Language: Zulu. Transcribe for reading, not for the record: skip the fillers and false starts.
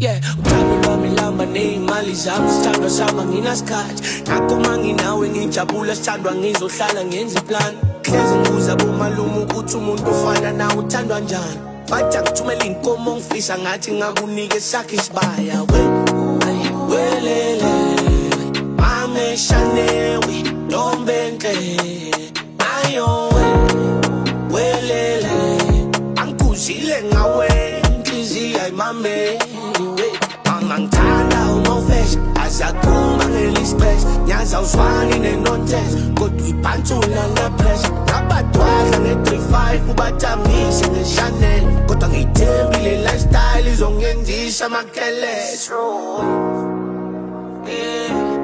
Yeah, uthandwa lwami lihamba ney'mali zami sithandwa sama nginasikhathi nakho manginawe ngijabula sithandwa ngizohlala ngenza iplani hlezi ngibuza bomalume ukuthi umuntu ofana nawe uthandwa njani bathi angithumela inkomo ngifisa ngathi ngakunike sakhe isibaya welele mameshanewe ntombenhle ayo welele angikuzile ngawe inhliziyo ayimameli angangithanda umofesh azakhumba ngelispace nyaza uzwani nenontes kodwa iphanthula ngepress nabadwadla nge-35 ubathamisa nge-Chanel kodwa ngiyithembile lifestyle izongenzisa amakeleso yeah.